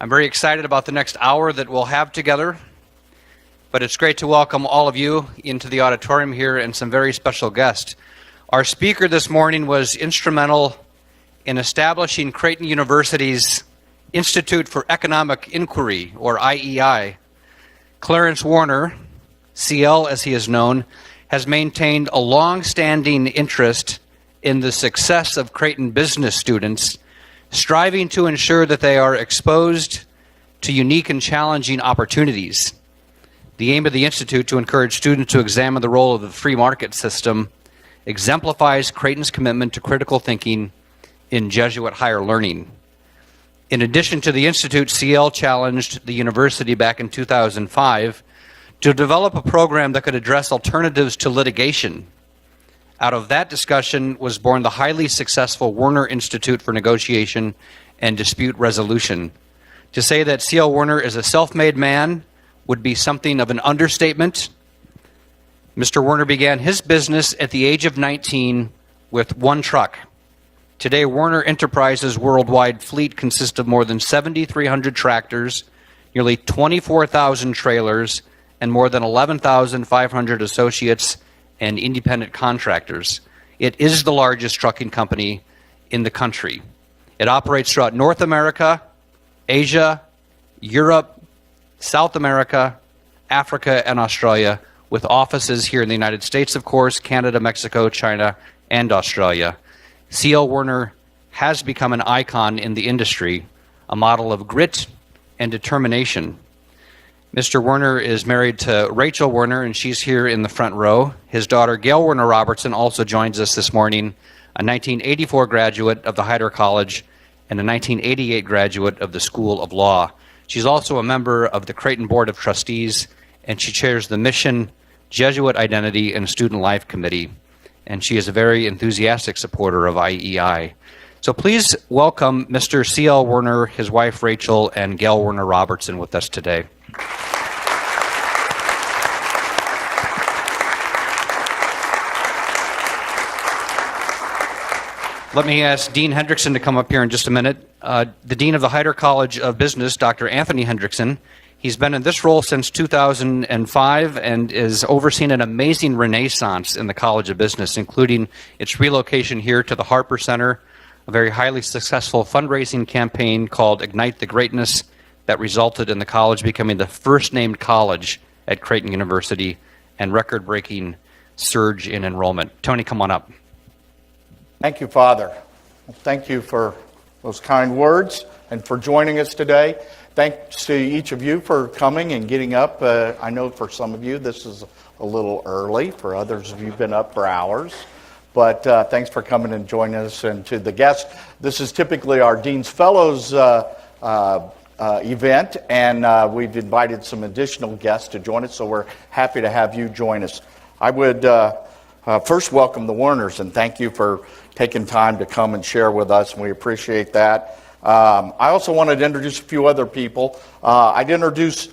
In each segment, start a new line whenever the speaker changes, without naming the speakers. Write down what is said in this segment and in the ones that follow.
I'm very excited about the next hour that we'll have together, but it's great to welcome all of you into the auditorium here and some very special guests. Our speaker this morning was instrumental in establishing Creighton University's Institute for Economic Inquiry, or IEI. Clarence Werner, CL as he is known, has maintained a long-standing interest in the success of Creighton business students, striving to ensure that they are exposed to unique and challenging opportunities. The aim of the Institute, to encourage students to examine the role of the free market system, exemplifies Creighton's commitment to critical thinking in Jesuit higher learning. In addition to the Institute, CL challenged the university back in 2005 to develop a program that could address alternatives to litigation. Out of that discussion was born the highly successful Werner Institute for Negotiation and Dispute Resolution. To say that CL Werner is a self-made man would be something of an understatement. Mr. Werner began his business at the age of 19 with one truck. Today, Werner Enterprises' worldwide fleet consists of more than 7,300 tractors, nearly 24,000 trailers, and more than 11,500 associates and independent contractors. It is the largest trucking company in the country. It operates throughout North America, Asia, Europe, South America, Africa, and Australia, with offices here in the United States, of course, Canada, Mexico, China, and Australia. CL Werner has become an icon in the industry, a model of grit and determination. Mr. Werner is married to Rachel Werner, and she's here in the front row. His daughter, Gail Werner Robertson, also joins us this morning, a 1984 graduate of the Hyder College and a 1988 graduate of the School of Law. She's also a member of the Creighton Board of Trustees, and she chairs the Mission, Jesuit Identity, and Student Life Committee. And she is a very enthusiastic supporter of IEI. So please welcome Mr. C.L. Werner, his wife Rachel, and Gail Werner Robertson with us today. Let me ask Dean Hendrickson to come up here in just a minute. The Dean of the Hyder College of Business, Dr. Anthony Hendrickson. He's been in this role since 2005 and is overseeing an amazing renaissance in the College of Business, including its relocation here to the Harper Center, a very highly successful fundraising campaign called Ignite the Greatness that resulted in the college becoming the first named college at Creighton University, and record-breaking surge in enrollment. Tony, come on up.
Thank you, Father. Thank you for those kind words and for joining us today. Thanks to each of you for coming and getting up. I know for some of you this is a little early. For others of you, been up for hours. But thanks for coming and joining us. And to the guests, this is typically our Dean's Fellows event, and we've invited some additional guests to join us, so we're happy to have you join us. I would first welcome the Werners and thank you for taking time to come and share with us, and we appreciate that. I also wanted to introduce a few other people. I'd introduce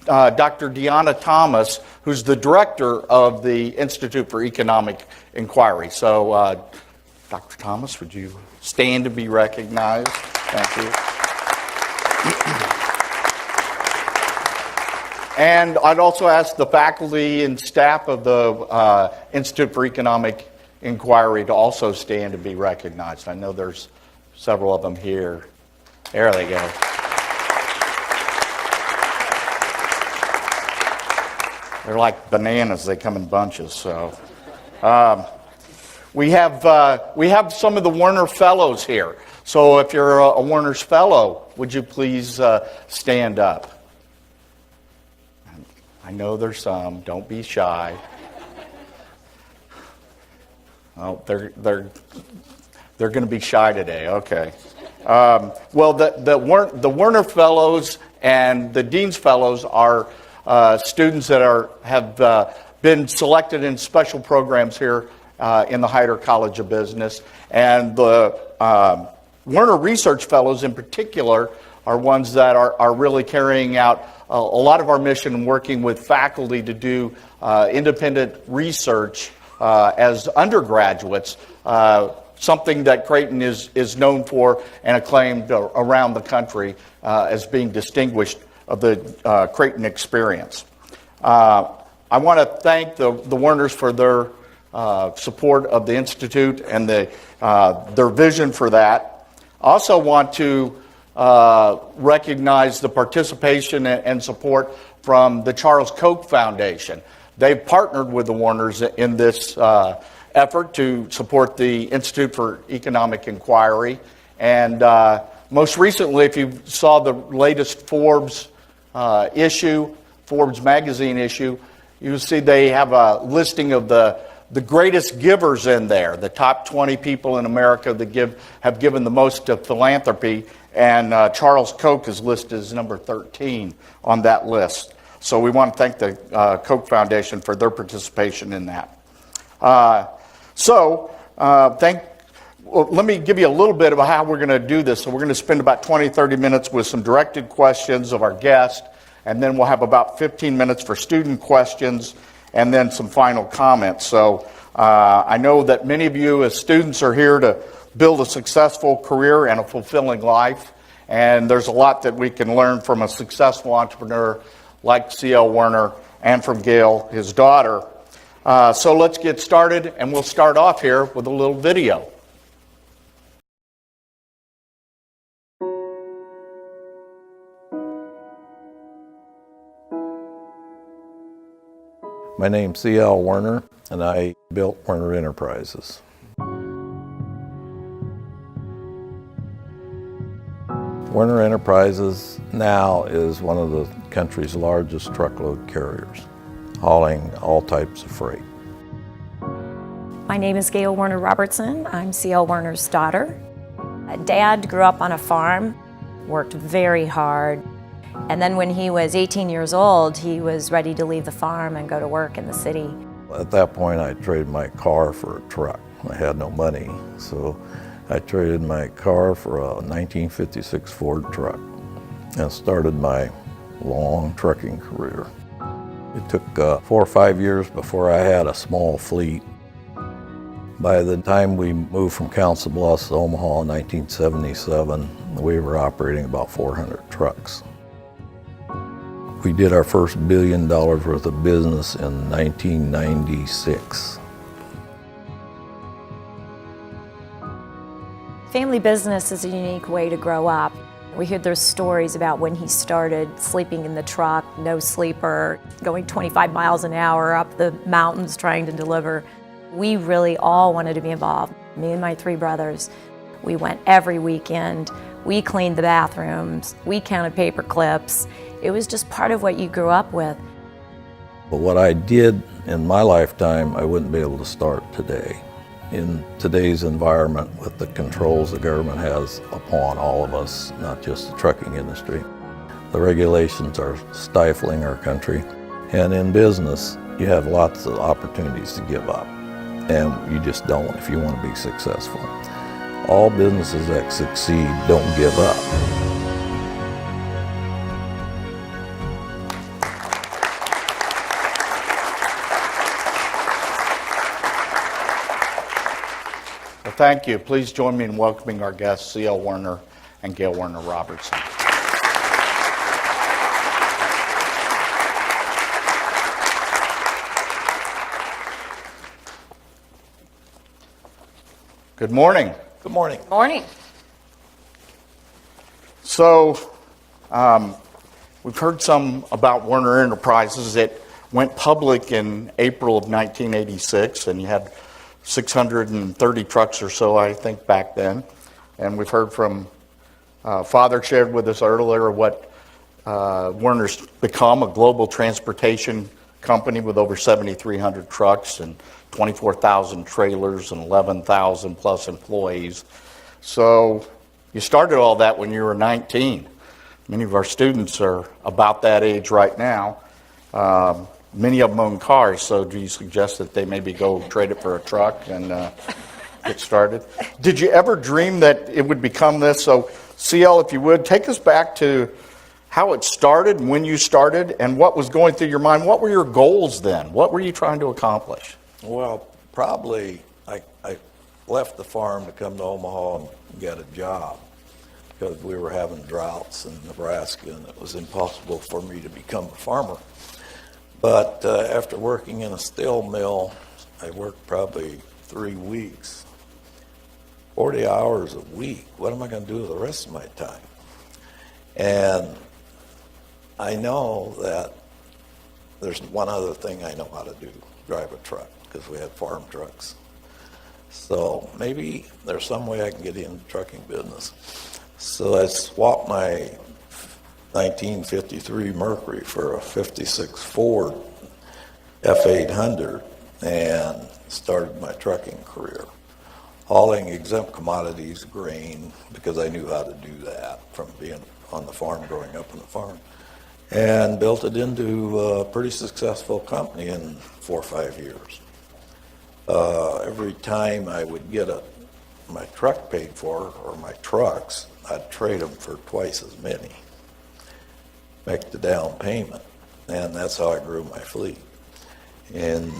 Dr. Deanna Thomas, who's the director of the Institute for Economic Inquiry. So, Dr. Thomas, would you stand to be recognized? Thank you. And I'd also ask the faculty and staff of the Institute for Economic Inquiry to also stand to be recognized. I know there's several of them here. There they go. They're like bananas. They come in bunches. So we have some of the Werner Fellows here. So if you're a Werner's Fellow, would you please stand up? I know there's some. Don't be shy. Oh, they're going to be shy today. Okay. Well, the Werner Fellows and the Dean's Fellows are students that have been selected in special programs here in the Hyder College of Business. And the Werner Research Fellows in particular are ones that are really carrying out a lot of our mission and working with faculty to do independent research as undergraduates something that Creighton is known for and acclaimed around the country as being distinguished of the Creighton experience. I want to thank the Werners for their support of the Institute and their vision for that. I also want to recognize the participation and support from the Charles Koch Foundation. They've partnered with the Werners in this effort to support the Institute for Economic Inquiry. And most recently, if you saw the latest Forbes Forbes magazine issue, you'll see they have a listing of the greatest givers in there, the top 20 people in America that have given the most to philanthropy, and Charles Koch is listed as number 13 on that list. So we want to thank the Koch Foundation for their participation in that. Let me give you a little bit about how we're going to do this. So we're going to spend about 20, 30 minutes with some directed questions of our guest, and then we'll have about 15 minutes for student questions, and then some final comments. So I know that many of you as students are here to build a successful career and a fulfilling life, and there's a lot that we can learn from a successful entrepreneur like C.L. Werner and from Gail, his daughter. So let's get started, and we'll start off here with a little video.
My name's C.L. Werner, and I built Werner Enterprises. Werner Enterprises now is one of the country's largest truckload carriers, hauling all types of freight.
My name is Gail Werner Robertson. I'm C.L. Werner's daughter. Dad grew up on a farm, worked very hard, and then when he was 18 years old, he was ready to leave the farm and go to work in the city.
At that point, I traded my car for a truck. I had no money, so I traded my car for a 1956 Ford truck and started my long trucking career. It took 4 or 5 years before I had a small fleet. By the time we moved from Council Bluffs to Omaha in 1977, we were operating about 400 trucks. We did our first $1 billion worth of business in 1996.
Family business is a unique way to grow up. We hear there's stories about when he started sleeping in the truck, no sleeper, going 25 miles an hour up the mountains trying to deliver. We really all wanted to be involved. Me and my 3 brothers, we went every weekend. We cleaned the bathrooms. We counted paper clips. It was just part of what you grew up with.
But what I did in my lifetime, I wouldn't be able to start today. In today's environment, with the controls the government has upon all of us, not just the trucking industry, the regulations are stifling our country. And in business, you have lots of opportunities to give up. And you just don't if you want to be successful. All businesses that succeed don't give up.
Well, thank you. Please join me in welcoming our guests, C.L. Werner and Gail Werner Robertson. Good morning.
Good morning.
Morning.
So, we've heard some about Werner Enterprises. It went public in April of 1986, and you had 630 trucks or so, I think, back then. And we've heard from Father shared with us earlier what Werner's become, a global transportation company with over 7,300 trucks and 24,000 trailers and 11,000 plus employees. So you started all that when you were 19. Many of our students are about that age right now. Many of them own cars, so do you suggest that they maybe go trade it for a truck and get started? Did you ever dream that it would become this? So CL, if you would, take us back to how it started, when you started, and what was going through your mind. What were your goals then? What were you trying to accomplish?
Well, probably I left the farm to come to Omaha and get a job because we were having droughts in Nebraska and it was impossible for me to become a farmer. But after working in a steel mill, I worked probably 3 weeks, 40 hours a week. What am I going to do with the rest of my time? And I know that there's one other thing I know how to do, drive a truck, because we had farm trucks. So maybe there's some way I can get in the trucking business. So I swapped my 1953 Mercury for a 56 Ford F800 and started my trucking career, hauling exempt commodities, grain, because I knew how to do that from being on the farm, growing up on the farm, and built it into a pretty successful company in 4 or 5 years. Every time I would get my truck paid for, or my trucks, I'd trade them for twice as many, make the down payment, and that's how I grew my fleet. In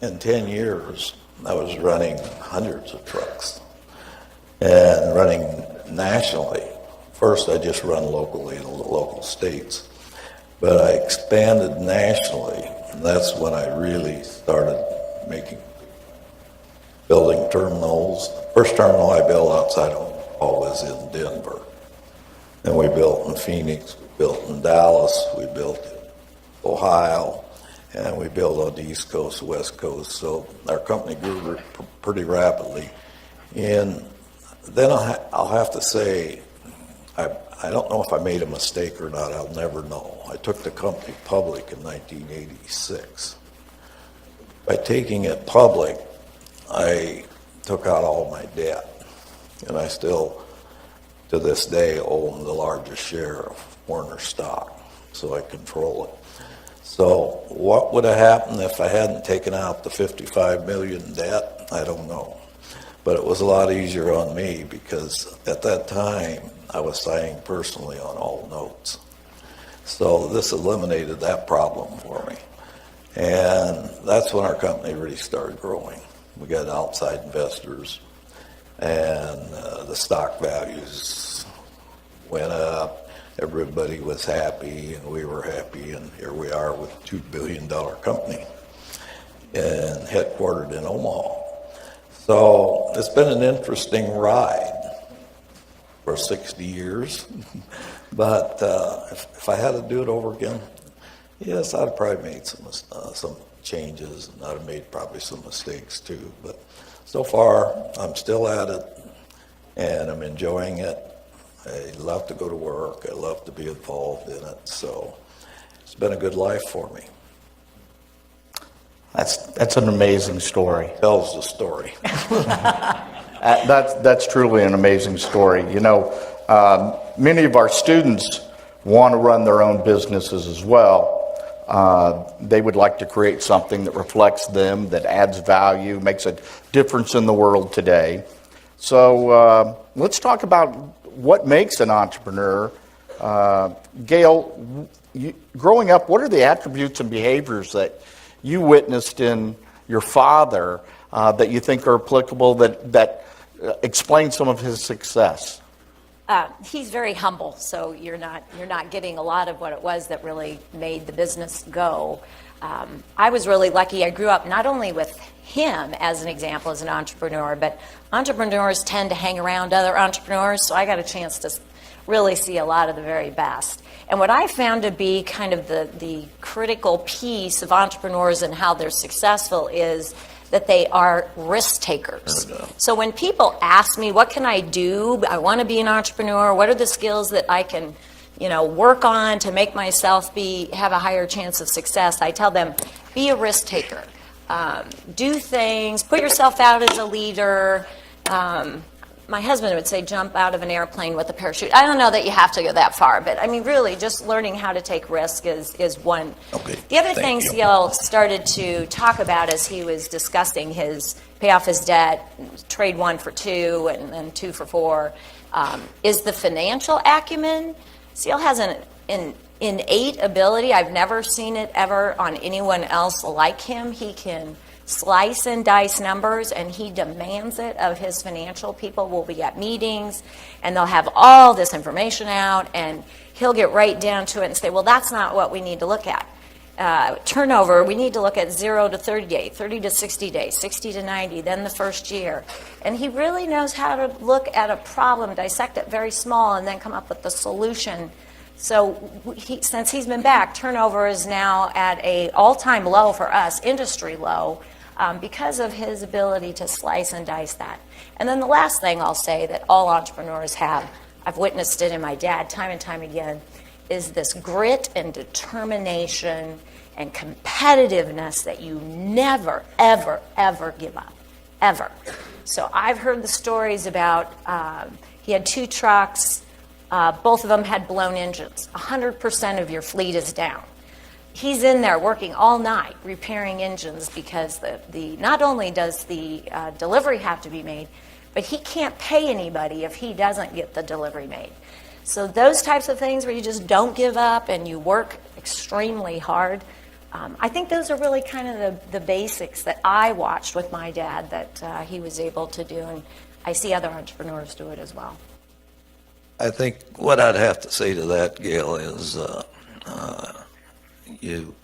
10 years, I was running hundreds of trucks and running nationally. First, I just run locally in the local states, but I expanded nationally, and that's when I really started building terminals. First terminal I built outside of Omaha was in Denver. Then we built in Phoenix, we built in Dallas, we built in Ohio, and we built on the East Coast, West Coast. So our company grew pretty rapidly. And then I'll have to say, I don't know if I made a mistake or not. I'll never know. I took the company public in 1986. By taking it public, I took out all my debt, and I still, to this day, own the largest share of Werner stock, so I control it. So what would have happened if I hadn't taken out the $55 million debt? I don't know. But it was a lot easier on me because at that time, I was signing personally on all notes. So this eliminated that problem for me. And that's when our company really started growing. We got outside investors, and the stock values went up. Everybody was happy, and we were happy, and here we are with a $2 billion company and headquartered in Omaha. So it's been an interesting ride for 60 years, but if I had to do it over again, yes, I'd have probably made some changes, and I'd have made probably some mistakes too. But so far, I'm still at it, and I'm enjoying it. I love to go to work. I love to be involved in it. So it's been a good life for me.
That's an amazing story.
Tells the story.
That's truly an amazing story. You know, many of our students want to run their own businesses as well. They would like to create something that reflects them, that adds value, makes a difference in the world today. So let's talk about what makes an entrepreneur. Gail, growing up, what are the attributes and behaviors that you witnessed in your father that you think are applicable, that explain some of his success?
He's very humble, so you're not getting a lot of what it was that really made the business go. I was really lucky. I grew up not only with him as an example as an entrepreneur, but entrepreneurs tend to hang around other entrepreneurs, so I got a chance to really see a lot of the very best. And what I found to be kind of the critical piece of entrepreneurs and how they're successful is that they are risk takers. So when people ask me, what can I do? I want to be an entrepreneur. What are the skills that I can, work on to make myself have a higher chance of success? I tell them, be a risk taker. Do things, put yourself out as a leader. My husband would say jump out of an airplane with a parachute. I don't know that you have to go that far, but I mean, really, just learning how to take risk is one.
Okay.
The other thing Seal started to talk about as he was discussing pay off his debt, trade 1 for 2 and then 2 for 4, is the financial acumen. Seal has an innate ability. I've never seen it ever on anyone else like him. He can slice and dice numbers, and he demands it of his financial people. We'll be at meetings, and they'll have all this information out, and he'll get right down to it and say, well, that's not what we need to look at. Turnover, we need to look at 0 to 30 days, 30 to 60 days, 60 to 90, then the first year. And he really knows how to look at a problem, dissect it very small, and then come up with the solution. So since he's been back, turnover is now at an all-time low for us, industry low, because of his ability to slice and dice that. And then the last thing I'll say that all entrepreneurs have, I've witnessed it in my dad time and time again, is this grit and determination and competitiveness that you never, ever, ever give up, ever. So I've heard the stories about he had 2 trucks, both of them had blown engines. 100% of your fleet is down. He's in there working all night repairing engines because not only does the delivery have to be made, but he can't pay anybody if he doesn't get the delivery made. So those types of things where you just don't give up and you work extremely hard, I think those are really kind of the basics that I watched with my dad that he was able to do, and I see other entrepreneurs do it as well.
I think what I'd have to say to that, Gail, is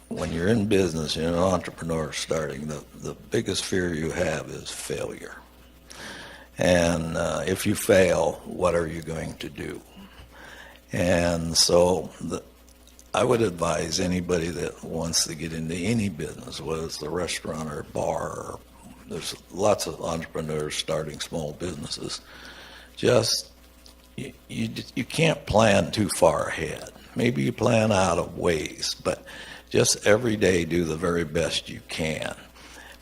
when you're in business, you're an entrepreneur starting, the biggest fear you have is failure. And if you fail, what are you going to do? And so I would advise anybody that wants to get into any business, whether it's the restaurant or bar, or there's lots of entrepreneurs starting small businesses, just you can't plan too far ahead. Maybe you plan out a ways, but just every day do the very best you can.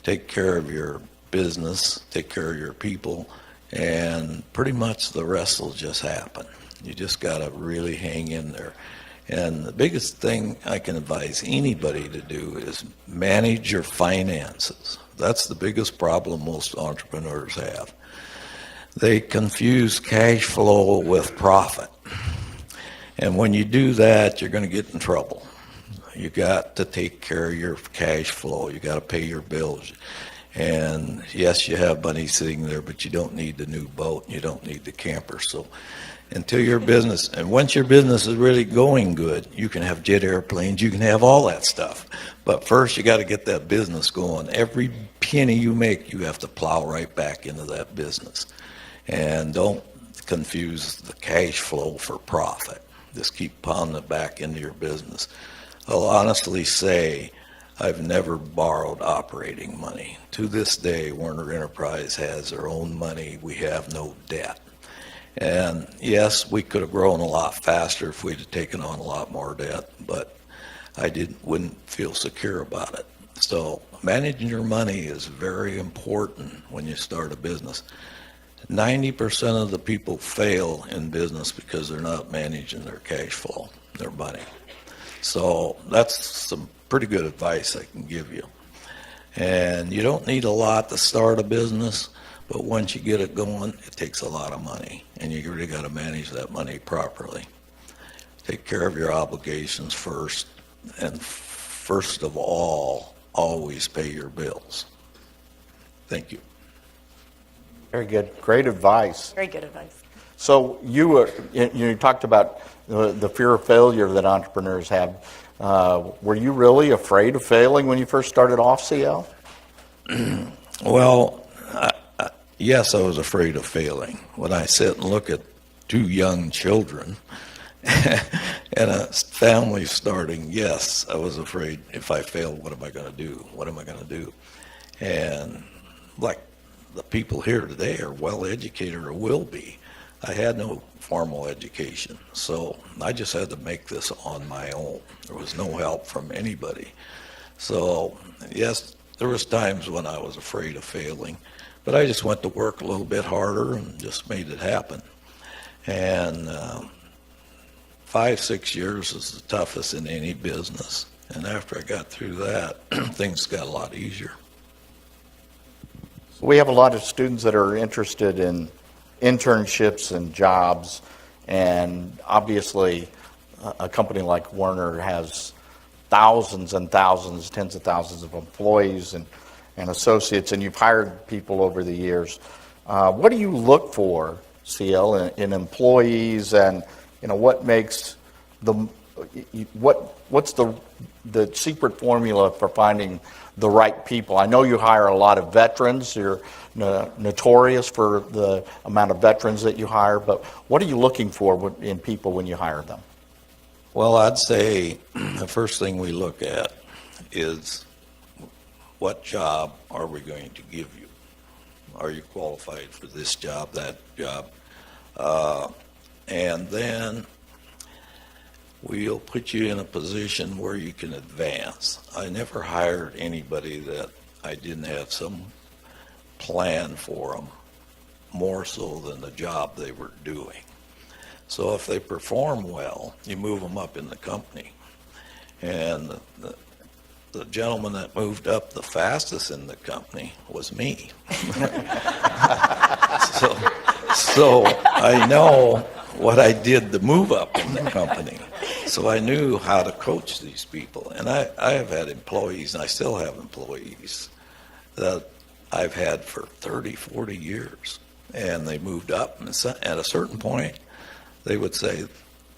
Take care of your business, take care of your people, and pretty much the rest will just happen. You just got to really hang in there. And the biggest thing I can advise anybody to do is manage your finances. That's the biggest problem most entrepreneurs have. They confuse cash flow with profit. And when you do that, you're going to get in trouble. You got to take care of your cash flow. You got to pay your bills. And yes, you have money sitting there, but you don't need the new boat. You don't need the camper. So until your business, and once your business is really going good, you can have jet airplanes, you can have all that stuff. But first, you got to get that business going. Every penny you make, you have to plow right back into that business. And don't confuse the cash flow for profit. Just keep pounding it back into your business. I'll honestly say I've never borrowed operating money. To this day, Werner Enterprise has their own money. We have no debt. And yes, we could have grown a lot faster if we'd have taken on a lot more debt, but I wouldn't feel secure about it. So managing your money is very important when you start a business. 90% of the people fail in business because they're not managing their cash flow, their money. So that's some pretty good advice I can give you. And you don't need a lot to start a business, but once you get it going, it takes a lot of money, and you really got to manage that money properly. Take care of your obligations first, and first of all, always pay your bills. Thank you.
Very good. Great advice.
Very good advice.
So you talked about the fear of failure that entrepreneurs have. Were you really afraid of failing when you first started off, CL?
Well, yes, I was afraid of failing. When I sit and look at 2 young children and a family starting, yes, I was afraid if I fail, what am I going to do? What am I going to do? And like the people here today are well educated or will be. I had no formal education, so I just had to make this on my own. There was no help from anybody. So yes, there was times when I was afraid of failing, but I just went to work a little bit harder and just made it happen. And 5-6 years is the toughest in any business. And after I got through that, things got a lot easier.
We have a lot of students that are interested in internships and jobs, and obviously a company like Werner has thousands and thousands, tens of thousands of employees, and associates, and you've hired people over the years. What do you look for, CL, in employees, and what makes what's the secret formula for finding the right people? I know you hire a lot of veterans. You're notorious for the amount of veterans that you hire, but what are you looking for in people when you hire them?
Well, I'd say the first thing we look at is what job are we going to give you? Are you qualified for this job, that job? And then we'll put you in a position where you can advance. I never hired anybody that I didn't have some plan for them, more so than the job they were doing. So if they perform well, you move them up in the company. And the gentleman that moved up the fastest in the company was me. So I know what I did to move up in the company. So I knew how to coach these people. And I have had employees, and I still have employees, that I've had for 30, 40 years. And they moved up, and at a certain point, they would say,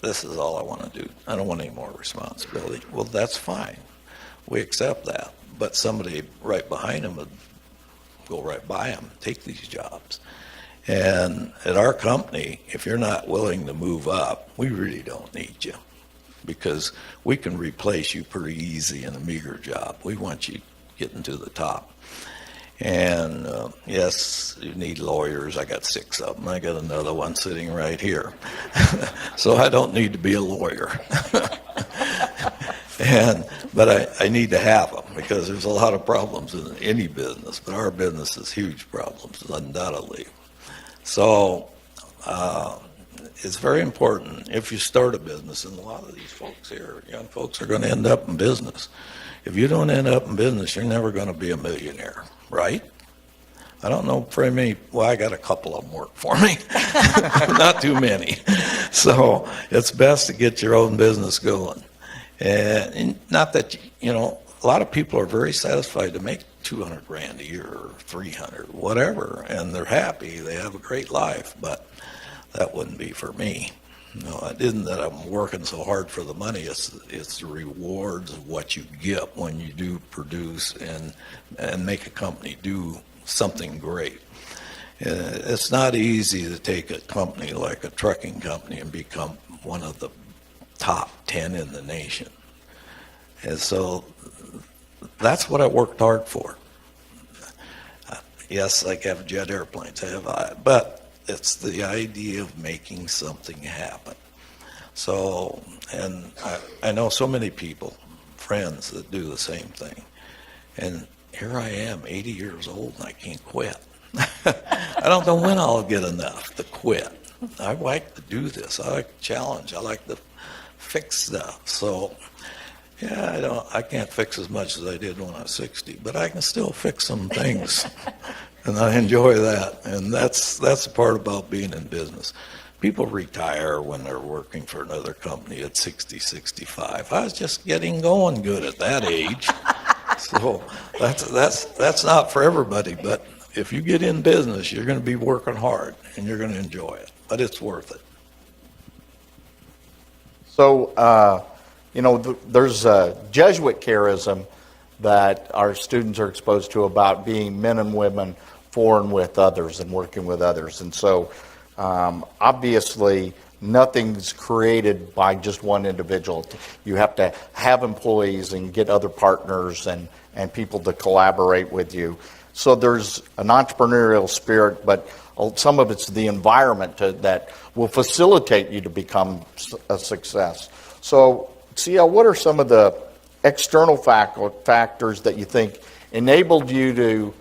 this is all I want to do. I don't want any more responsibility. Well, that's fine. We accept that. But somebody right behind them would go right by them, take these jobs. And at our company, if you're not willing to move up, we really don't need you, because we can replace you pretty easy in a meager job. We want you getting to the top. And yes, you need lawyers. I got 6 of them. I got another one sitting right here. So I don't need to be a lawyer. But I need to have them, because there's a lot of problems in any business, but our business has huge problems, undoubtedly. So it's very important if you start a business, and a lot of these folks here, young folks, are going to end up in business. If you don't end up in business, you're never going to be a millionaire, right? I don't know very many. Well, I got a couple of them work for me, not too many. So it's best to get your own business going. And not that, a lot of people are very satisfied to make $200,000 a year or 300, whatever, and they're happy. They have a great life, but that wouldn't be for me. It isn't that I'm working so hard for the money. It's the rewards of what you get when you do produce and make a company do something great. It's not easy to take a company like a trucking company and become one of the top 10 in the nation. And so that's what I worked hard for. Yes, I have jet airplanes, but it's the idea of making something happen. So, and I know so many people, friends, that do the same thing. And here I am, 80 years old, and I can't quit. I don't know when I'll get enough to quit. I like to do this. I like to challenge. I like to fix stuff. So, yeah, I can't fix as much as I did when I was 60, but I can still fix some things. And I enjoy that. And that's the part about being in business. People retire when they're working for another company at 60, 65. I was just getting going good at that age. So that's not for everybody, but if you get in business, you're going to be working hard and you're going to enjoy it, but it's worth it.
So, there's a Jesuit charism that our students are exposed to about being men and women for and with others and working with others. And so, obviously, nothing's created by just one individual. You have to have employees and get other partners and people to collaborate with you. So there's an entrepreneurial spirit, but some of it's the environment that will facilitate you to become a success. So, CL, what are some of the external factors that you think enabled you to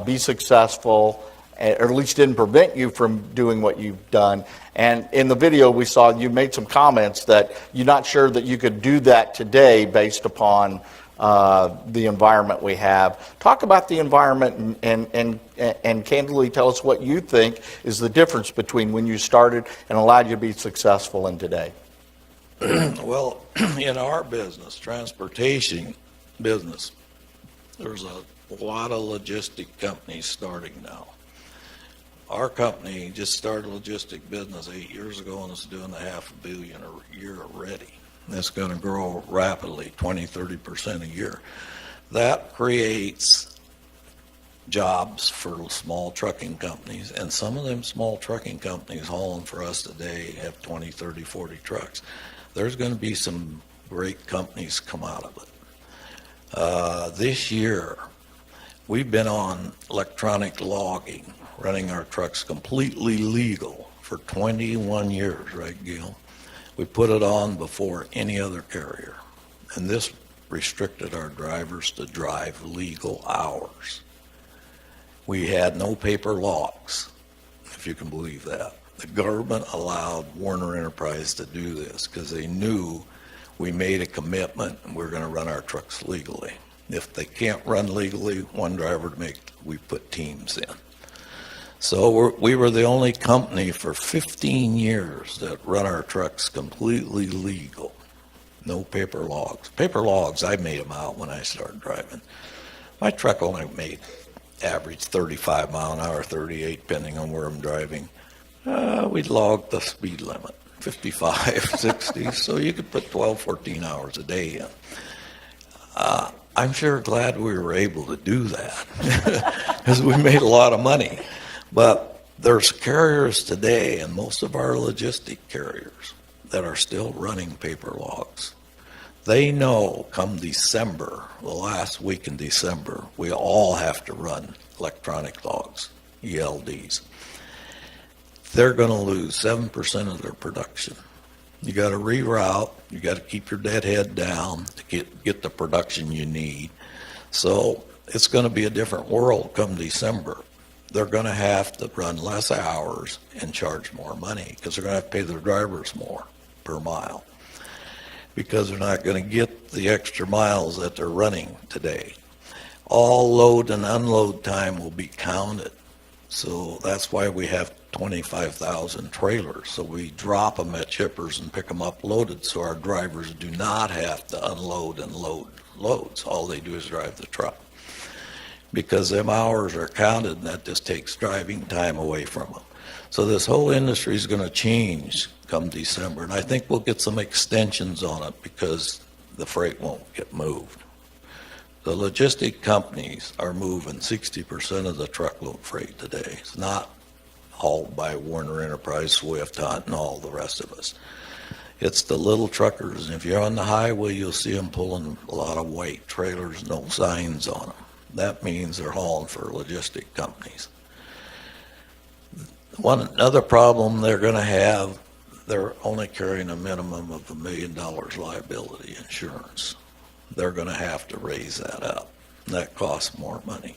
be successful, or at least didn't prevent you from doing what you've done? And in the video we saw you made some comments that you're not sure that you could do that today based upon the environment we have. Talk about the environment and candidly tell us what you think is the difference between when you started and allowed you to be successful in today.
Well, in our business, transportation business, There's a lot of logistic companies starting now. Our company just started a logistic business 8 years ago and is doing $500 million a year already. It's going to grow rapidly, 20-30% a year. That creates jobs for small trucking companies, and some of them small trucking companies hauling for us today have 20, 30, 40 trucks. There's going to be some great companies come out of it. This year, we've been on electronic logging, running our trucks completely legal for 21 years, right, Gil? We put it on before any other carrier, and this restricted our drivers to drive legal hours. We had no paper logs, if you can believe that. The government allowed Werner Enterprise to do this because they knew we made a commitment and we're going to run our trucks legally. If they can't run legally, one driver to make, we put teams in. So we were the only company for 15 years that run our trucks completely legal. No paper logs. Paper logs, I made them out when I started driving. My truck only made average 35 mile an hour, 38, depending on where I'm driving. We'd log the speed limit, 55, 60, so you could put 12, 14 hours a day in. I'm sure glad we were able to do that because we made a lot of money. But there's carriers today, and most of our logistic carriers, that are still running paper logs. They know come December, the last week in December, we all have to run electronic logs, ELDs. They're going to lose 7% of their production. You got to reroute, you got to keep your deadhead down to get the production you need. So it's going to be a different world come December. They're going to have to run less hours and charge more money because they're going to have to pay their drivers more per mile because they're not going to get the extra miles that they're running today. All load and unload time will be counted. So that's why we have 25,000 trailers. So we drop them at shippers and pick them up loaded so our drivers do not have to unload and load loads. All they do is drive the truck. Because them hours are counted and that just takes driving time away from them. So this whole industry is going to change come December, and I think we'll get some extensions on it because the freight won't get moved. The logistic companies are moving 60% of the truckload freight today. It's not hauled by Werner Enterprise, Swift, Hunt, and all the rest of us. It's the little truckers, and if you're on the highway, you'll see them pulling a lot of weight trailers, no signs on them. That means they're hauling for logistic companies. Another problem they're going to have, they're only carrying a minimum of $1 million liability insurance. They're going to have to raise that up. That costs more money.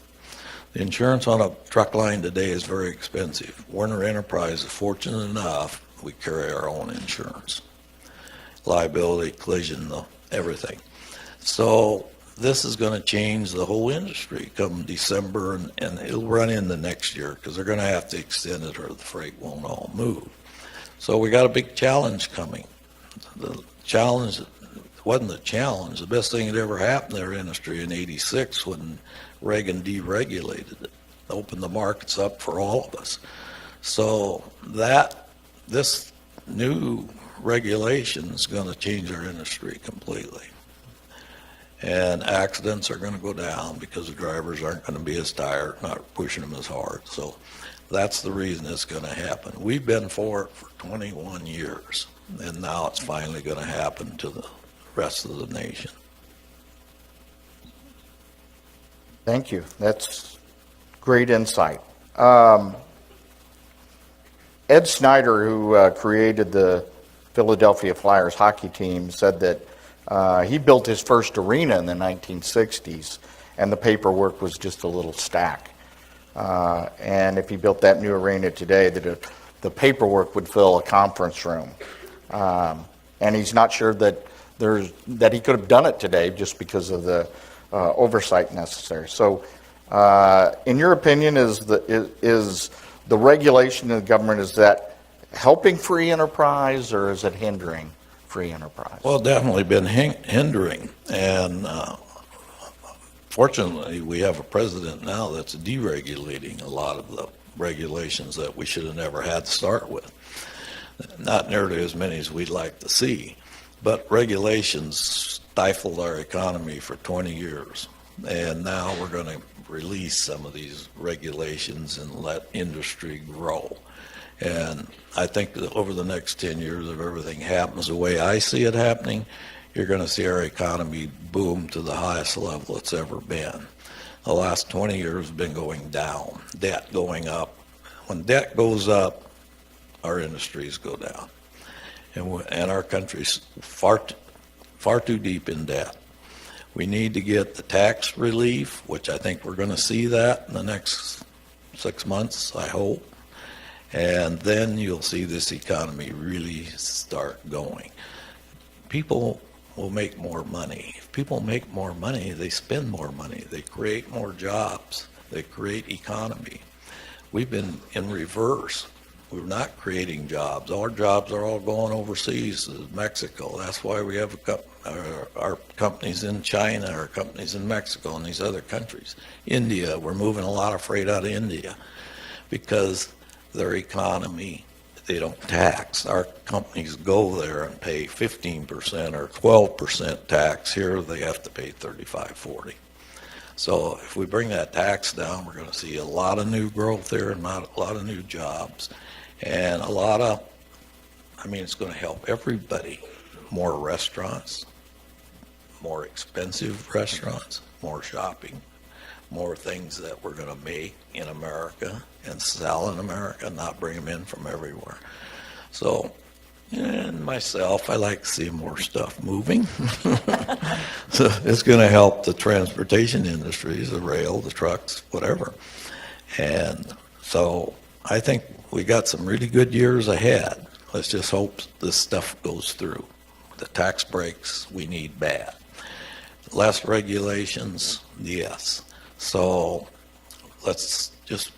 The insurance on a truck line today is very expensive. Werner Enterprise is fortunate enough we carry our own insurance. Liability, collision, everything. So this is going to change the whole industry come December, and it'll run in the next year because they're going to have to extend it or the freight won't all move. So we got a big challenge coming. The challenge wasn't the challenge. The best thing that ever happened to our industry in '86 when Reagan deregulated it, opened the markets up for all of us. So this new regulation is going to change our industry completely. And accidents are going to go down because the drivers aren't going to be as tired, not pushing them as hard. So that's the reason it's going to happen. We've been for it for 21 years, and now it's finally going to happen to the rest of the nation.
Thank you. That's great insight. Ed Snyder, who created the Philadelphia Flyers hockey team, said that he built his first arena in the 1960s, and the paperwork was just a little stack. And if he built that new arena today, the paperwork would fill a conference room. And he's not sure that he could have done it today just because of the oversight necessary. So, in your opinion, is the regulation of the government, is that helping free enterprise or is it hindering free enterprise?
Well, definitely been hindering. And Fortunately, we have a president now that's deregulating a lot of the regulations that we should have never had to start with. Not nearly as many as we'd like to see, but regulations stifled our economy for 20 years. And now we're going to release some of these regulations and let industry grow. And I think that over the next 10 years, if everything happens the way I see it happening, you're going to see our economy boom to the highest level it's ever been. The last 20 years have been going down, debt going up. When debt goes up, our industries go down. And our country's far too deep in debt. We need to get the tax relief, which I think we're going to see that in the next 6 months, I hope. And then you'll see this economy really start going. People will make more money. If people make more money, they spend more money. They create more jobs. They create economy. We've been in reverse. We're not creating jobs. Our jobs are all going overseas to Mexico. That's why we have our companies in China, our companies in Mexico and these other countries. India, we're moving a lot of freight out of India because their economy, they don't tax. Our companies go there and pay 15% or 12% tax. Here they have to pay 35, 40. So if we bring that tax down, we're going to see a lot of new growth there and a lot of new jobs. And it's going to help everybody. More restaurants, more expensive restaurants, more shopping, more things that we're going to make in America and sell in America, not bring them in from everywhere. So, and myself, I like to see more stuff moving. So it's going to help the transportation industries, the rail, the trucks, whatever. And so I think we got some really good years ahead. Let's just hope this stuff goes through. The tax breaks we need bad. Less regulations, yes. So let's just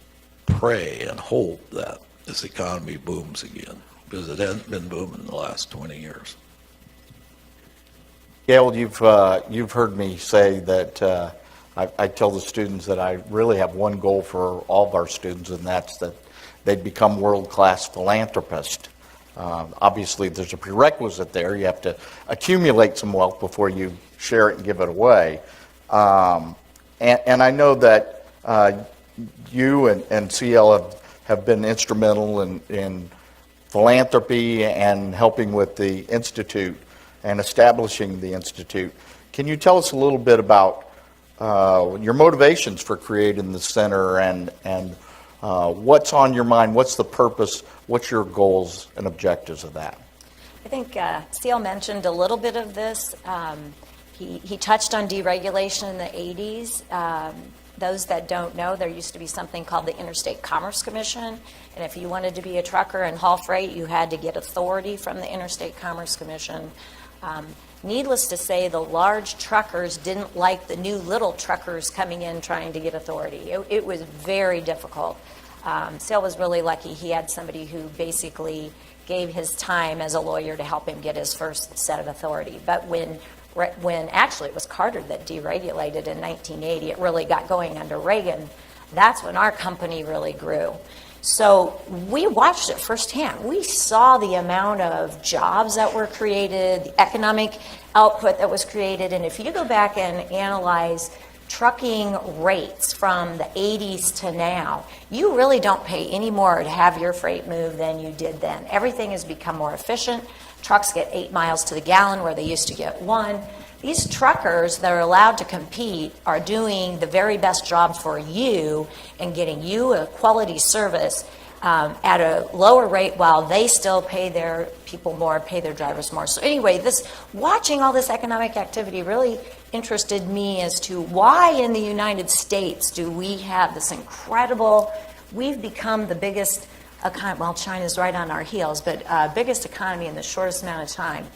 pray and hope that this economy booms again, because it hasn't been booming the last 20 years.
Gail, you've heard me say that I tell the students that I really have one goal for all of our students, and that's that they'd become world-class philanthropists. Obviously, there's a prerequisite there. You have to accumulate some wealth before you share it and give it away. And I know that you and CL have been instrumental in philanthropy and helping with the Institute and establishing the Institute. Can you tell us a little bit about your motivations for creating the center and what's on your mind? What's the purpose? What's your goals and objectives of that?
I think CL mentioned a little bit of this. He touched on deregulation in the 80s. Those that don't know, there used to be something called the Interstate Commerce Commission, and if you wanted to be a trucker and haul freight, you had to get authority from the Interstate Commerce Commission. Needless to say, the large truckers didn't like the new little truckers coming in trying to get authority. It was very difficult. Sale was really lucky. He had somebody who basically gave his time as a lawyer to help him get his first set of authority. But when actually it was Carter that deregulated in 1980, it really got going under Reagan, that's when our company really grew. So we watched it firsthand. We saw the amount of jobs that were created, the economic output that was created, and if you go back and analyze trucking rates from the 80s to now, you really don't pay any more to have your freight move than you did then. Everything has become more efficient. Trucks get 8 miles to the gallon where they used to get 1. These truckers that are allowed to compete are doing the very best jobs for you and getting you a quality service at a lower rate while they still pay their people more, pay their drivers more. So anyway, watching all this economic activity really interested me as to why in the United States do we have this incredible, we've become the biggest economy, well, China's right on our heels, but biggest economy in the shortest amount of time.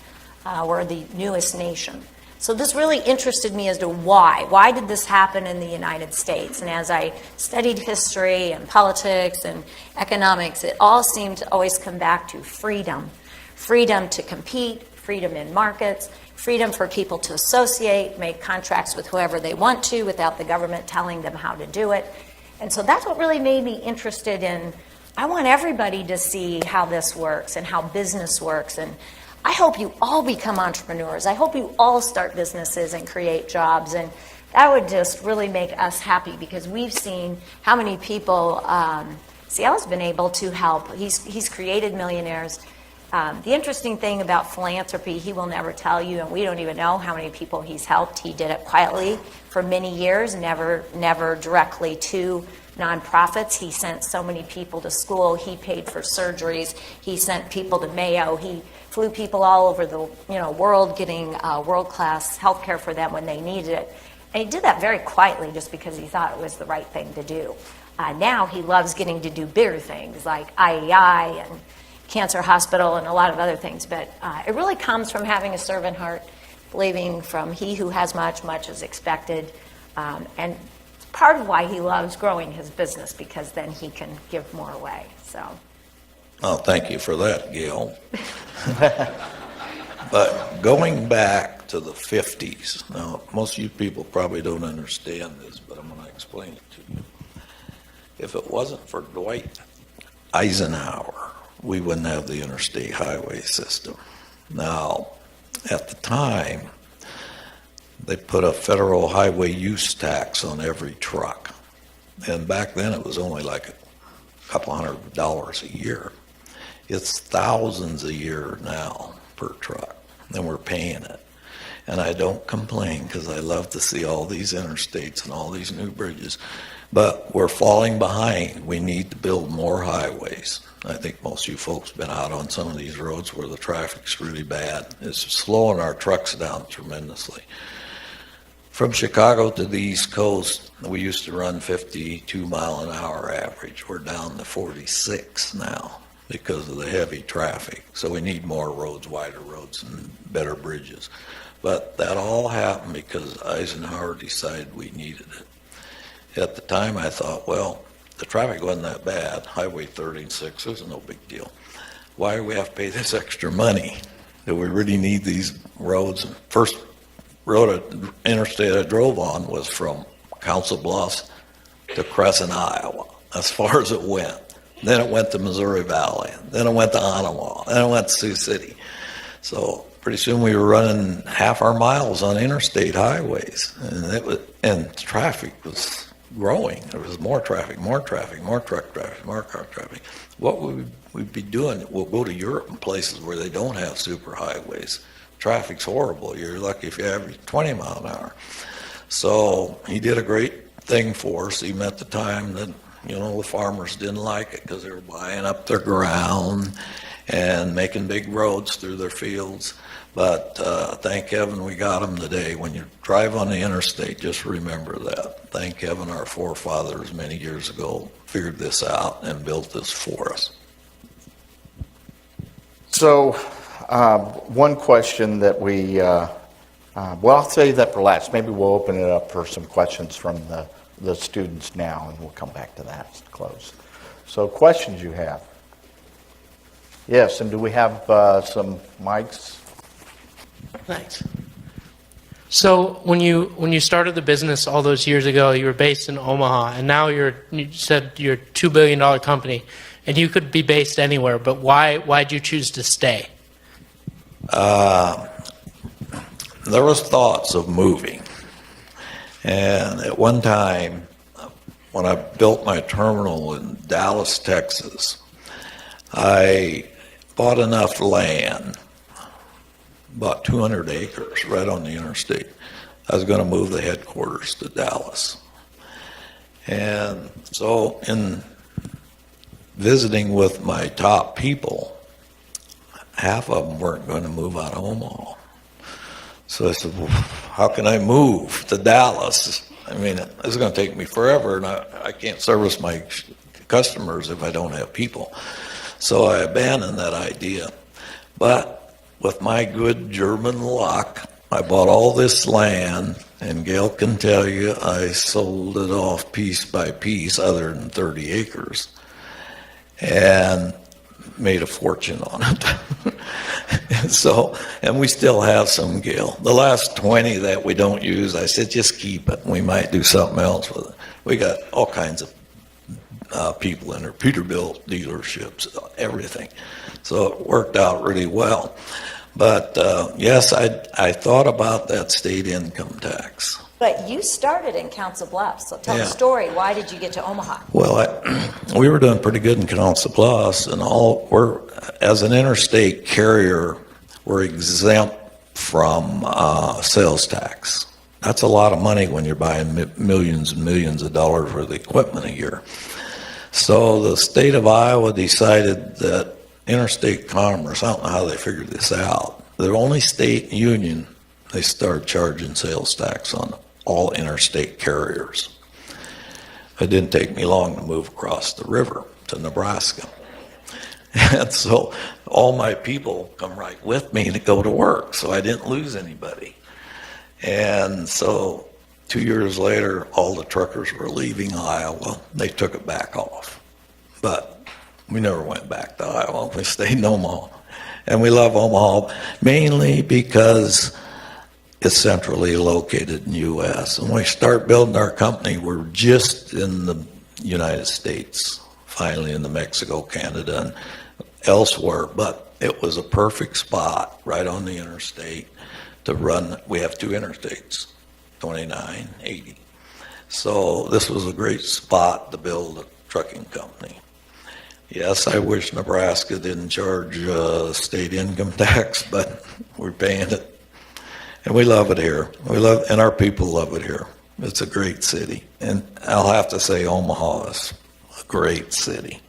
We're the newest nation. So this really interested me as to why. Why did this happen in the United States? And as I studied history and politics and economics, it all seemed to always come back to freedom. Freedom to compete, freedom in markets, freedom for people to associate, make contracts with whoever they want to without the government telling them how to do it. And so that's what really made me interested in, I want everybody to see how this works and how business works. And I hope you all become entrepreneurs. I hope you all start businesses and create jobs. And that would just really make us happy, because we've seen how many people Ciel's been able to help. He's created millionaires. The interesting thing about philanthropy, he will never tell you, and we don't even know how many people he's helped. He did it quietly for many years, never directly to nonprofits. He sent so many people to school. He paid for surgeries. He sent people to Mayo. He flew people all over the world, getting world-class health care for them when they needed it. And he did that very quietly, just because he thought it was the right thing to do. Now he loves getting to do bigger things like IEI and Cancer Hospital and a lot of other things. But it really comes from having a servant heart, believing from he who has much, much is expected. And part of why he loves growing his business, because then he can give more away. So.
Oh, thank you for that, Gail. But going back to the 50s, now most of you people probably don't understand this, but I'm going to explain it to you. If it wasn't for Dwight Eisenhower, we wouldn't have the interstate highway system. Now, at the time, they put a federal highway use tax on every truck. And back then it was only like a couple $100 a year. It's thousands a year now per truck, and we're paying it. And I don't complain, because I love to see all these interstates and all these new bridges. But we're falling behind. We need to build more highways. I think most of you folks have been out on some of these roads where the traffic's really bad. It's slowing our trucks down tremendously. From Chicago to the East Coast, we used to run 52 mile an hour average. We're down to 46 now because of the heavy traffic. So we need more roads, wider roads, and better bridges. But that all happened because Eisenhower decided we needed it. At the time, I thought, well, the traffic wasn't that bad. Highway 36 was no big deal. Why do we have to pay this extra money? Do we really need these roads? First interstate I drove on was from Council Bluffs to Crescent, Iowa, as far as it went. Then it went to Missouri Valley. Then it went to Omaha. Then it went to Sioux City. So pretty soon we were running half our miles on interstate highways, and traffic was growing. There was more traffic, more truck traffic, more car traffic. What would we be doing? We'll go to Europe and places where they don't have super highways. Traffic's horrible. You're lucky if you average 20 mile an hour. So he did a great thing for us. Even at the time that, the farmers didn't like it because they were buying up their ground and making big roads through their fields. But thank heaven we got them today. When you drive on the interstate, just remember that. Thank heaven our forefathers many years ago figured this out and built this for us.
So one question that I'll save that for last. Maybe we'll open it up for some questions from the students now, and we'll come back to that to close. So questions you have? Yes, and do we have some mics?
Thanks. So when you started the business all those years ago, you were based in Omaha, and now you said you're a $2 billion company, and you could be based anywhere. But why'd you choose to stay?
There was thoughts of moving, and at one time, when I built my terminal in Dallas, Texas, I bought enough land, about 200 acres right on the interstate. I was going to move the headquarters to Dallas. And so in visiting with my top people, half of them weren't going to move out of Omaha. So I said, well, how can I move to Dallas? I mean, it's going to take me forever, and I can't service my customers if I don't have people. So I abandoned that idea. But with my good German luck, I bought all this land, and Gail can tell you I sold it off piece by piece, other than 30 acres, and made a fortune on it. So, and we still have some, Gail. The last 20 that we don't use, I said, just keep it. We might do something else with it. We got all kinds of people in there, Peterbilt dealerships, everything. So it worked out really well. But yes, I thought about that state income tax.
But you started in Council Bluffs, so tell the
Yeah.
story. Why did you get to Omaha?
Well, we were doing pretty good in Council Bluffs, and as an interstate carrier, we're exempt from sales tax. That's a lot of money when you're buying millions and millions of dollars worth of equipment a year. So the state of Iowa decided that interstate commerce, I don't know how they figured this out, the only state union, they started charging sales tax on all interstate carriers. It didn't take me long to move across the river to Nebraska. And so all my people come right with me to go to work, so I didn't lose anybody. And so 2 years later, all the truckers were leaving Iowa. They took it back off. But we never went back to Iowa. We stayed in Omaha. And we love Omaha mainly because it's centrally located in the U.S. And when we start building our company, we're just in the United States, finally in the Mexico, Canada, and elsewhere. But it was a perfect spot right on the interstate to run. We have two interstates, 29, 80. So this was a great spot to build a trucking company. Yes, I wish Nebraska didn't charge state income tax, but we're paying it. And we love it here. And our people love it here. It's a great city. And I'll have to say Omaha is a great city.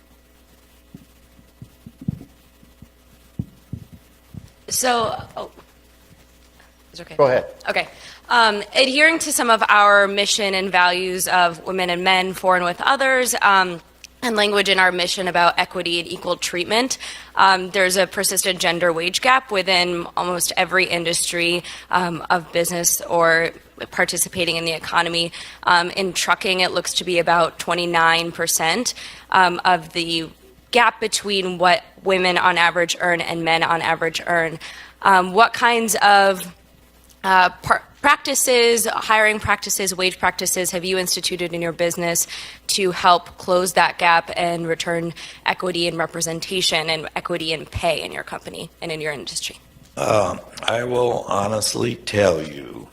So, is it okay?
Go ahead.
Okay. Adhering to some of our mission and values of women and men, for and with others, and language in our mission about equity and equal treatment, there's a persistent gender wage gap within almost every industry of business or participating in the economy. In trucking, it looks to be about 29% of the gap between what women on average earn and men on average earn. What kinds of practices, hiring practices, wage practices have you instituted in your business to help close that gap and return equity in representation and equity in pay in your company and in your industry?
I will honestly tell you,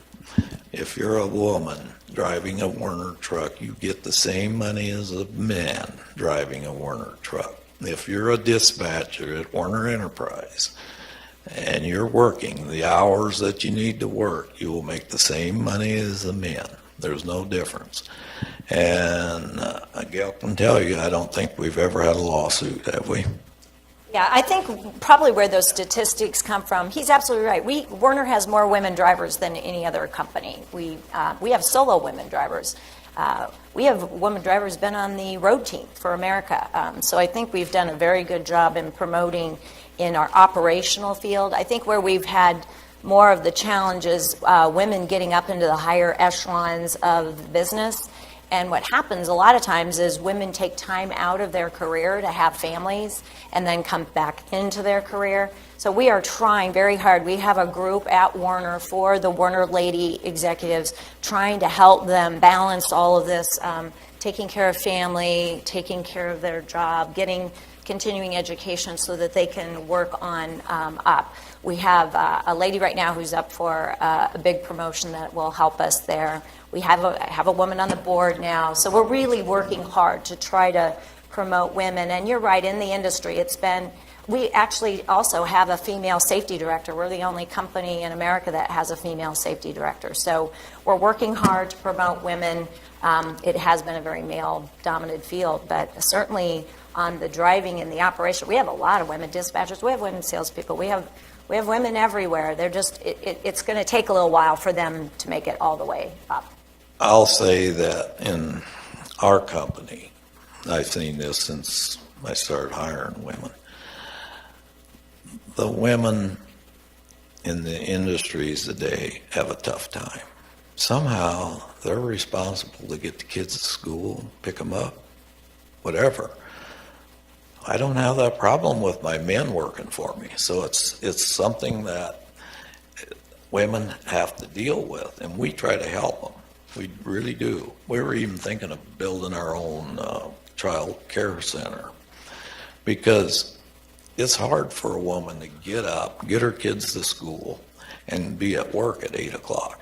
if you're a woman driving a Werner truck, you get the same money as a man driving a Werner truck. If you're a dispatcher at Werner Enterprise and you're working the hours that you need to work, you will make the same money as the men. There's no difference. And Gail can tell you, I don't think we've ever had a lawsuit, have we?
Yeah, I think probably where those statistics come from, he's absolutely right. Werner has more women drivers than any other company. We have solo women drivers. We have women drivers been on the road team for America. So I think we've done a very good job in promoting in our operational field. I think where we've had more of the challenges, women getting up into the higher echelons of the business. And what happens a lot of times is women take time out of their career to have families and then come back into their career. So we are trying very hard. We have a group at Werner for the Werner lady executives trying to help them balance all of this, taking care of family, taking care of their job, getting continuing education so that they can work on up. We have a lady right now who's up for a big promotion that will help us there. We have a woman on the board now. So we're really working hard to try to promote women. And you're right, in the industry, we actually also have a female safety director. We're the only company in America that has a female safety director. So we're working hard to promote women. It has been a very male-dominated field, but certainly on the driving and the operation, we have a lot of women dispatchers. We have women salespeople. We have women everywhere. They're just, it's going to take a little while for them to make it all the way up.
I'll say that in our company, I've seen this since I started hiring women. The women in the industries today have a tough time. Somehow they're responsible to get the kids to school, pick them up, whatever. I don't have that problem with my men working for me. So it's something that women have to deal with, and we try to help them. We really do. We were even thinking of building our own child care center, because it's hard for a woman to get up, get her kids to school, and be at work at 8 o'clock.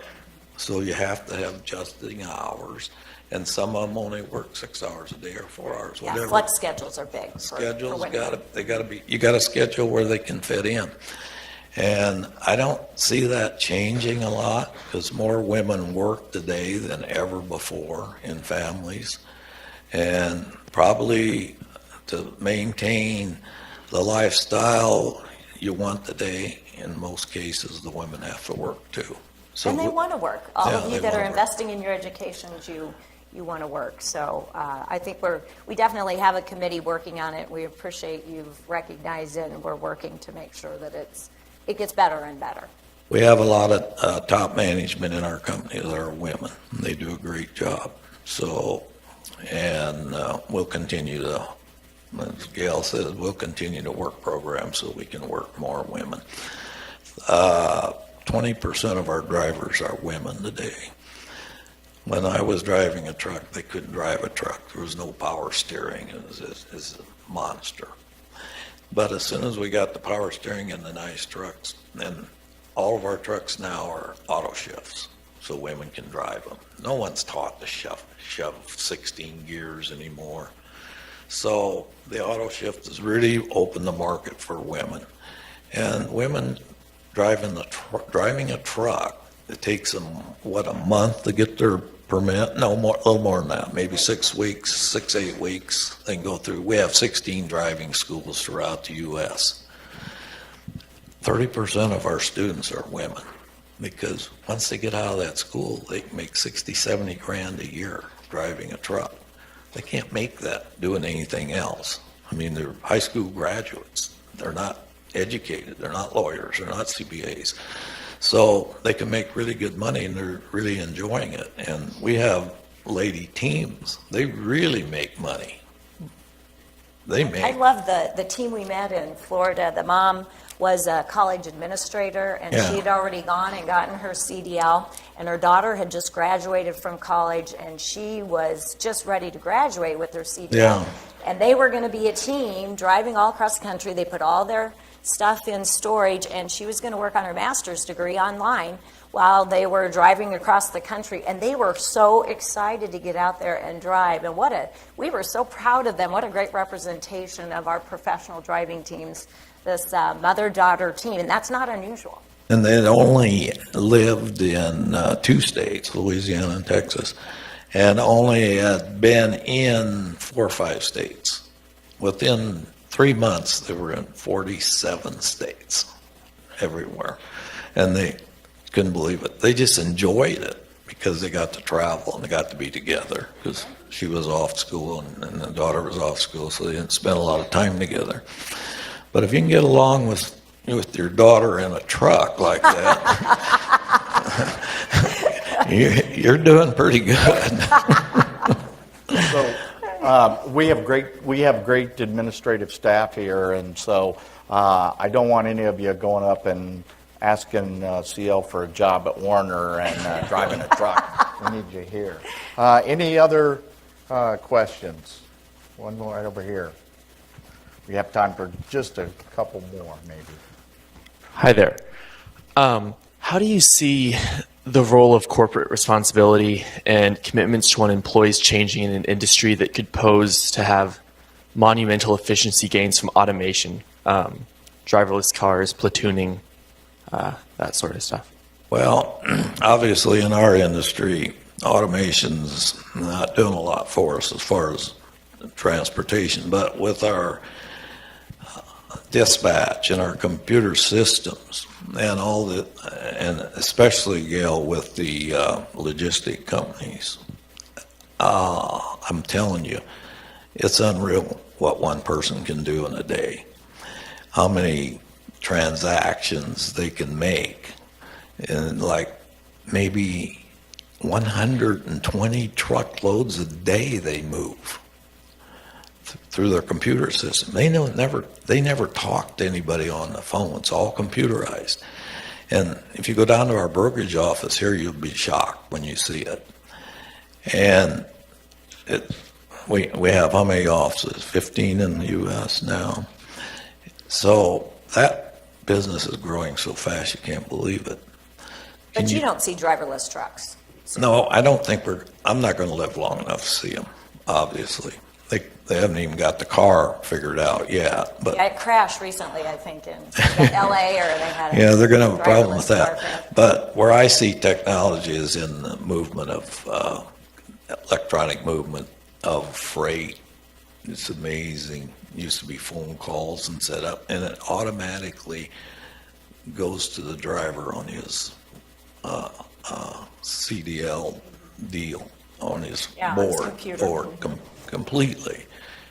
So you have to have adjusting hours, and some of them only work 6 hours a day or 4 hours, whatever.
Yeah, flex schedules are big.
Schedules
for women.
you got to schedule where they can fit in. And I don't see that changing a lot, because more women work today than ever before in families. And probably to maintain the lifestyle you want today, in most cases, the women have to work too. So
And they want to work. All
Yeah,
of you
they
that are
wanna work.
investing in your educations, you want to work. So I think we definitely have a committee working on it. We appreciate you've recognized it, and we're working to make sure that it gets better and better.
we have a lot of top management in our company that are women. They do a great job. So, and we'll continue to, as Gail says, we'll continue to work programs so we can work more women. 20% of our drivers are women today. When I was driving a truck, they couldn't drive a truck. There was no power steering. It was a monster. But as soon as we got the power steering in the nice trucks, then all of our trucks now are auto shifts, so women can drive them. No one's taught to shove 16 gears anymore. So the auto shift has really opened the market for women. And women driving a truck, it takes them, a month to get their permit? No, more, a little more than that, maybe 6 weeks, 8 weeks. They can go through. We have 16 driving schools throughout the U.S. 30% of our students are women, because once they get out of that school, they can make 60, 70 grand a year driving a truck. They can't make that doing anything else. I mean, they're high school graduates. They're not educated. They're not lawyers. They're not CPAs. So they can make really good money, and they're really enjoying it. And we have lady teams. They really make money.
I love the team we met in Florida. The mom was a college administrator, and
Yeah.
she had already gone and gotten her CDL, and her daughter had just graduated from college, and she was just ready to graduate with her CDL.
Yeah.
And they were going to be a team driving all across the country. They put all their stuff in storage, and she was going to work on her master's degree online while they were driving across the country. And they were so excited to get out there and drive. And we were so proud of them. What a great representation of our professional driving teams, this mother-daughter team. And that's not unusual.
And they'd only lived in 2 states, Louisiana and Texas, and only had been in 4 or 5 states. Within 3 months, they were in 47 states, everywhere. And they couldn't believe it. They just enjoyed it because they got to travel and they got to be together, because she was off school and the daughter was off school, so they didn't spend a lot of time together. But if you can get along with your daughter in a truck like that, you're doing pretty good.
So we have great administrative staff here, and so I don't want any of you going up and asking CL for a job at Werner and driving a truck. We need you here. Any other questions? One more right over here. We have time for just a couple more, maybe.
Hi there. How do you see the role of corporate responsibility and commitments to one's employees changing in an industry that could pose to have monumental efficiency gains from automation, driverless cars, platooning, that sort of stuff?
Well, obviously in our industry, automation's not doing a lot for us as far as transportation, but with our dispatch and our computer systems and all that, and especially, Gail, with the logistic companies, I'm telling you, it's unreal what one person can do in a day. How many transactions they can make, and like maybe 120 truckloads a day they move through their computer system. They never talk to anybody on the phone. It's all computerized. And if you go down to our brokerage office here, you'll be shocked when you see it. And we have how many offices? 15 in the U.S. now. So that business is growing so fast you can't believe it.
But you don't see driverless trucks.
No, I don't think I'm not going to live long enough to see them, obviously. They haven't even got the car figured out yet. But
Yeah, it crashed recently, I think, in L.A. or they had
yeah, they're going to have a problem with
driverless
that.
car crash.
But where I see technology is in the movement of electronic movement of freight. It's amazing. It used to be phone calls and set up, and it automatically goes to the driver on his CDL deal on his
Yeah, on his
board
computer.
Completely.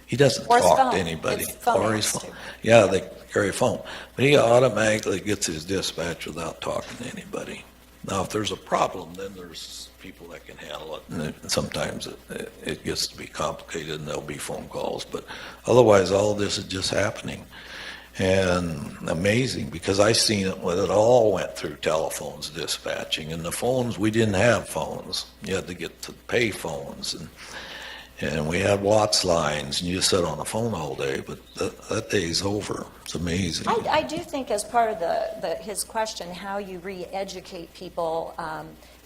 He doesn't
Or his
talk
phone.
to anybody.
It's phone
Or his
apps,
phone.
too.
Yeah, they carry a phone. But he automatically gets his dispatch without talking to anybody. Now, if there's a problem, then there's people that can handle it. And sometimes it gets to be complicated and there'll be phone calls. But otherwise, all of this is just happening. And amazing, because I seen it when it all went through telephones dispatching. And the phones, we didn't have phones. You had to get to pay phones. And we had Watts lines, and you just sit on the phone all day, but that day's over. It's amazing.
I do think as part of his question, how you re-educate people,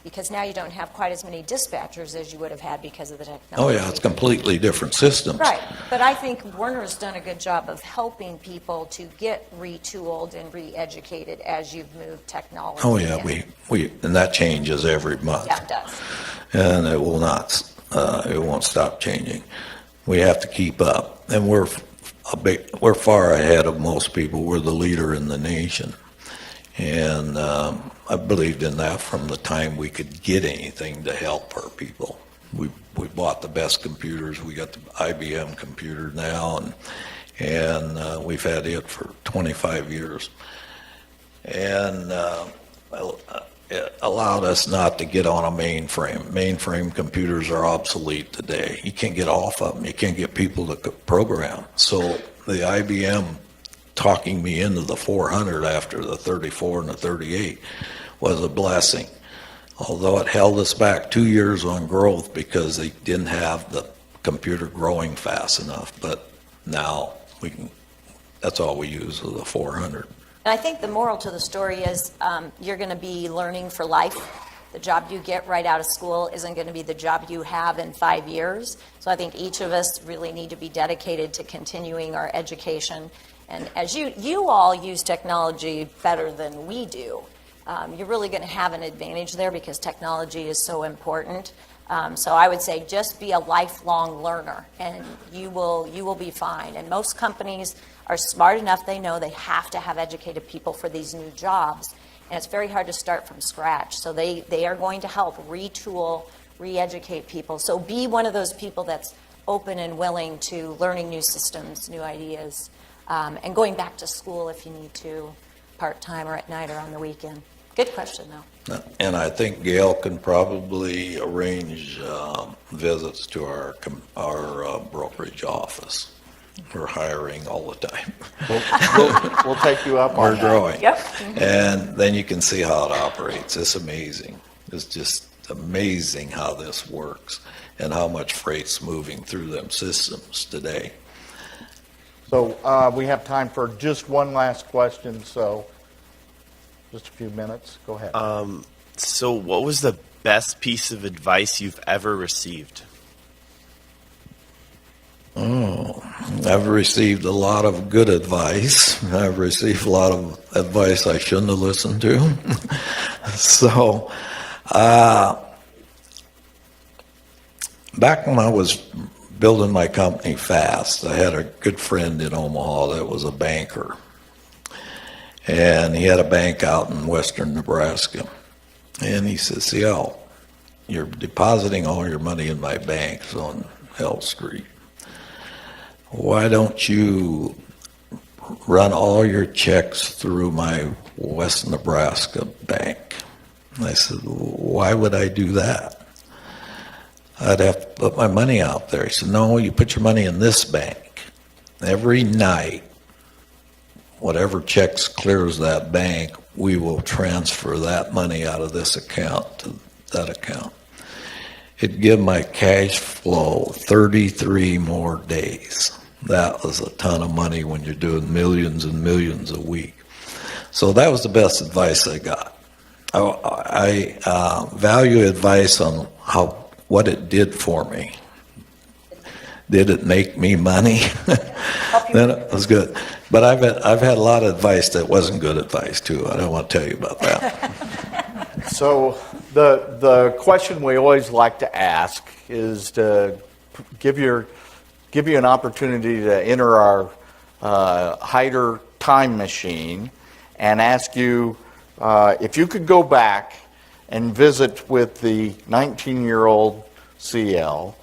because now you don't have quite as many dispatchers as you would have had because of the
Oh,
technology.
yeah, it's completely different systems.
Right, but I think Werner's done a good job of helping people to get retooled and re-educated as you've moved technology.
Oh, yeah,
in.
and that changes every month.
Yeah, it does.
And it will not, it won't stop changing. We have to keep up, and we're far ahead of most people. We're the leader in the nation, and I believed in that from the time we could get anything to help our people. We bought the best computers. We got the IBM computer now, and we've had it for 25 years, and it allowed us not to get on a mainframe. Mainframe computers are obsolete today. You can't get off of them. You can't get people to program. So the IBM talking me into the 400 after the 34 and the 38 was a blessing. Although it held us back 2 years on growth because they didn't have the computer growing fast enough. But now that's all we use is the 400.
And I think the moral to the story is you're going to be learning for life. The job you get right out of school isn't going to be the job you have in 5 years. So I think each of us really need to be dedicated to continuing our education. And as you all use technology better than we do, you're really going to have an advantage there because technology is so important. So I would say just be a lifelong learner, and you will be fine. And most companies are smart enough, they know they have to have educated people for these new jobs. And it's very hard to start from scratch. So they are going to help retool, re-educate people. So be one of those people that's open and willing to learning new systems, new ideas, and going back to school if you need to, part-time or at night or on the weekend. Good question, though.
And I think Gail can probably arrange visits to our brokerage office. We're hiring all the time.
We'll take you up on
We're
that.
growing.
Yep.
And then you can see how it operates. It's amazing. It's just amazing how this works and how much freight's moving through them systems today.
So we have time for just one last question, so just a few minutes. Go ahead.
So what was the best piece of advice you've ever received?
Oh, I've received a lot of good advice. I've received a lot of advice I shouldn't have listened to. So, back when I was building my company fast, I had a good friend in Omaha that was a banker. And he had a bank out in western Nebraska. And he says, "CL, you're depositing all your money in my banks on L Street. Why don't you run all your checks through my West Nebraska bank?" And I said, "Why would I do that? I'd have to put my money out there." He said, "No, you put your money in this bank." every night, whatever checks clears that bank, we will transfer that money out of this account to that account. It'd give my cash flow 33 more days. That was a ton of money when you're doing millions and millions a week. So that was the best advice I got. I value advice on what it did for me. Did it make me money? Then it was good. But I've had a lot of advice that wasn't good advice too. I don't want to tell you about that.
So the question we always like to ask is to give you an opportunity to enter our Hyder time machine and ask you if you could go back and visit with the 19-year-old CL.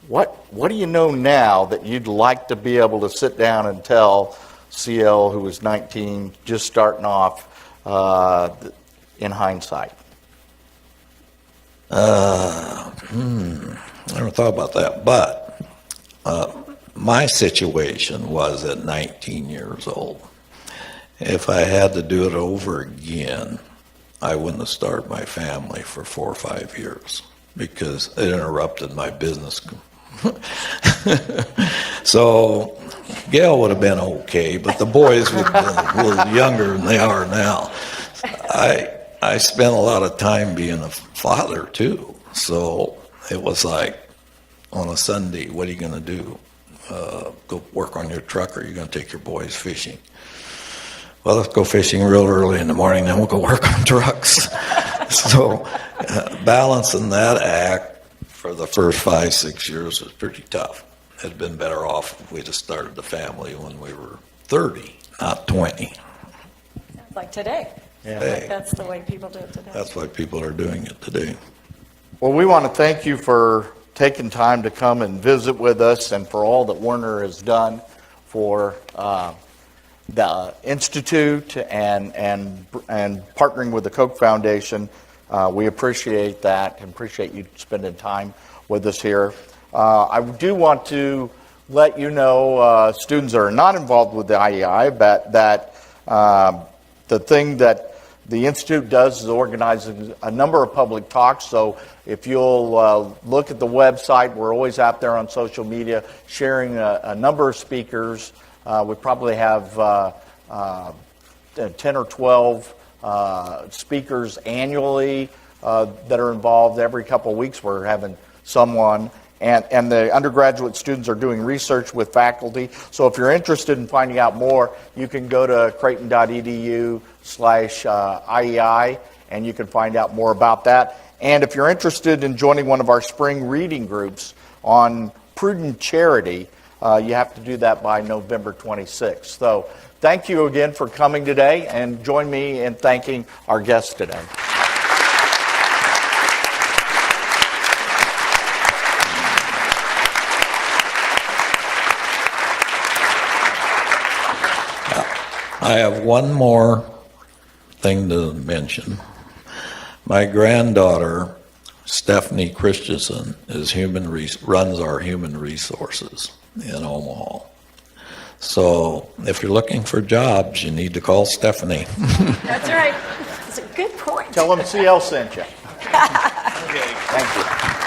What do you know now that you'd like to be able to sit down and tell CL, who was 19, just starting off, in hindsight?
I never thought about that, but my situation was at 19 years old. If I had to do it over again, I wouldn't have started my family for 4 or 5 years because it interrupted my business. So Gail would have been okay, but the boys would have been a little younger than they are now. I spent a lot of time being a father too, so it was like on a Sunday, what are you going to do? Go work on your truck, or are you going to take your boys fishing? Well, let's go fishing real early in the morning, then we'll go work on trucks. So balancing that act for the first 5, 6 years was pretty tough. It'd been better off if we just started the family when we were 30, not 20.
Like today.
Yeah.
Like that's the way people do it today.
That's why people are doing it today.
Well, we want to thank you for taking time to come and visit with us and for all that Werner has done for the Institute and partnering with the Koch Foundation. We appreciate that and appreciate you spending time with us here. I do want to let you know, students that are not involved with the IEI, that the thing that the Institute does is organizing a number of public talks. So if you'll look at the website, we're always out there on social media sharing a number of speakers. We probably have 10 or 12 speakers annually that are involved. Every couple of weeks we're having someone. And the undergraduate students are doing research with faculty. So if you're interested in finding out more, you can go to creighton.edu/IEI and you can find out more about that. And if you're interested in joining one of our spring reading groups on prudent charity, you have to do that by November 26th. So thank you again for coming today, and join me in thanking our guests today.
I have one more thing to mention. My granddaughter, Stephanie Christensen, runs our human resources in Omaha. So if you're looking for jobs, you need to call Stephanie.
That's right. That's a good point.
Tell them CL sent you. Thank you.